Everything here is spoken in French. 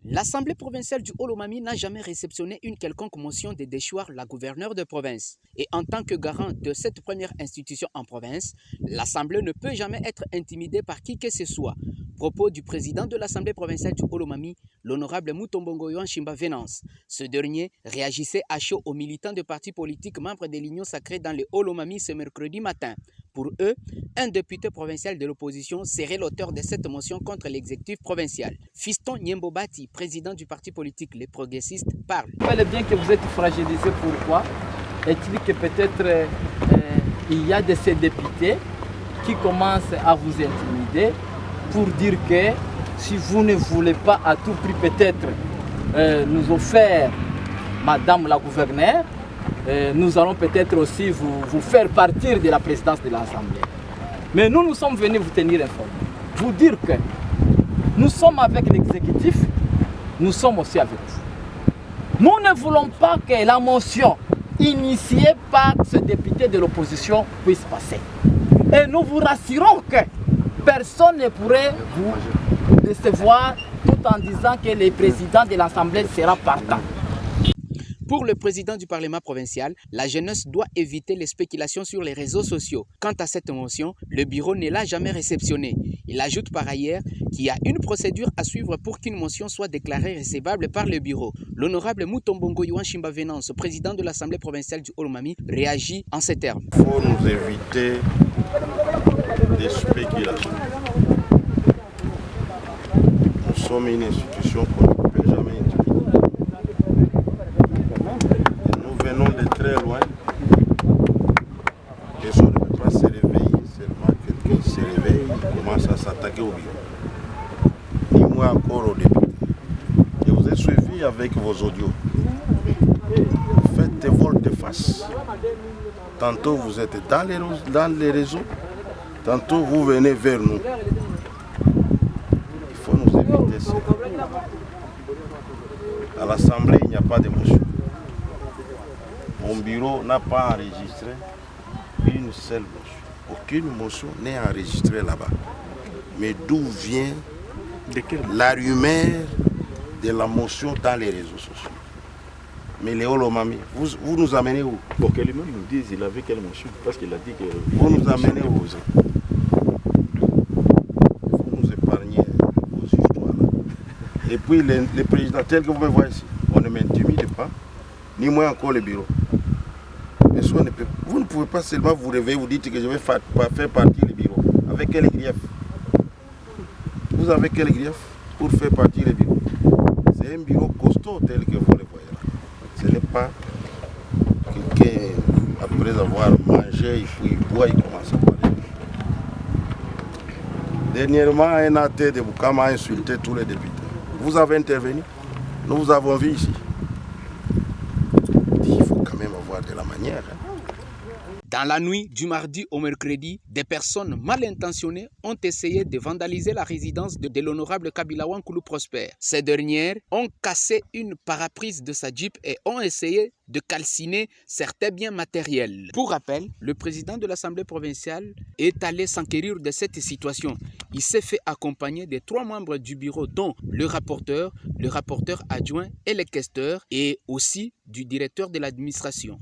L'Assemblée provinciale du Haut-Lomami n'a jamais réceptionné une quelconque motion de déchoir la gouverneure de province. Et en tant que garant de cette première institution en province, l'Assemblée ne peut jamais être intimidée par qui que ce soit. Propos du président de l'Assemblée provinciale du Haut-Lomami, l'honorable Mutombongo Yohan Shimba Venance. Ce dernier réagissait à chaud aux militants de partis politiques membres de l'Union sacrée dans le Haut-Lomami ce mercredi matin. Pour eux, un député provincial de l'opposition serait l'auteur de cette motion contre l'exécutif provincial. Fiston Nyembobati, président du parti politique Les Progressistes, parle. Vous savez bien que vous êtes fragilisé. Pourquoi? Est-il que peut-être il y a de ces députés qui commencent à vous intimider pour dire que si vous ne voulez pas à tout prix peut-être nous offrir Madame la gouverneure, nous allons peut-être aussi vous faire partir de la présidence de l'Assemblée. Mais nous sommes venus vous tenir informés, vous dire que nous sommes avec l'exécutif, nous sommes aussi avec vous. Nous ne voulons pas que la motion initiée par ce député de l'opposition puisse passer. Et nous vous rassurons que personne ne pourrait vous décevoir tout en disant que le président de l'Assemblée sera partant. Pour le président du Parlement provincial, la jeunesse doit éviter les spéculations sur les réseaux sociaux. Quant à cette motion, le bureau ne l'a jamais réceptionnée. Il ajoute par ailleurs qu'il y a une procédure à suivre pour qu'une motion soit déclarée recevable par le bureau. L'honorable Mutombongo Yohan Shimba Venance, président de l'Assemblée provinciale du Haut-Lomami, réagit en ces termes. Il faut nous éviter des spéculations. Nous sommes une institution qu'on ne peut jamais intimider. Nous venons de très loin. Personne ne peut pas se réveiller, seulement quelqu'un se réveille et commence à s'attaquer au bureau. Ni moi encore au député. Je vous ai suivi avec vos audios. Faites des volte-face. Tantôt vous êtes dans les réseaux, tantôt vous venez vers nous. Il faut nous éviter ça. À l'Assemblée, il n'y a pas de motion. Mon bureau n'a pas enregistré une seule motion. Aucune motion n'est enregistrée là-bas. Mais d'où vient la rumeur de la motion dans les réseaux sociaux? Mais les Haut-Lomami, vous nous amenez où? Pour que lui-même nous dise il avait quelle motion. Parce qu'il a dit que... Vous nous amenez où? Vous nous épargnez vos histoires-là. Et puis les présidents, tels que vous me voyez ici, on ne m'intimide pas, ni moi encore le bureau. Vous ne pouvez pas seulement vous réveiller, vous dites que je vais faire partir le bureau. Avec quel grief? Vous avez quel grief pour faire partir le bureau? C'est un bureau costaud tel que vous le voyez là. Ce n'est pas quelqu'un, après avoir mangé, il boit, il commence à parler. Dernièrement, un AT de Boukama a insulté tous les députés. Vous avez intervenu, nous vous avons vu ici. Il faut quand même avoir de la manière. Dans la nuit du mardi au mercredi, des personnes mal intentionnées ont essayé de vandaliser la résidence de l'honorable Kabila Wankoulou Prosper. Ces dernières ont cassé une paraprise de sa Jeep et ont essayé de calciner certains biens matériels. Pour rappel, le président de l'Assemblée provinciale est allé s'enquérir de cette situation. Il s'est fait accompagner de 3 membres du bureau, dont le rapporteur adjoint et le questeur, et aussi du directeur de l'administration.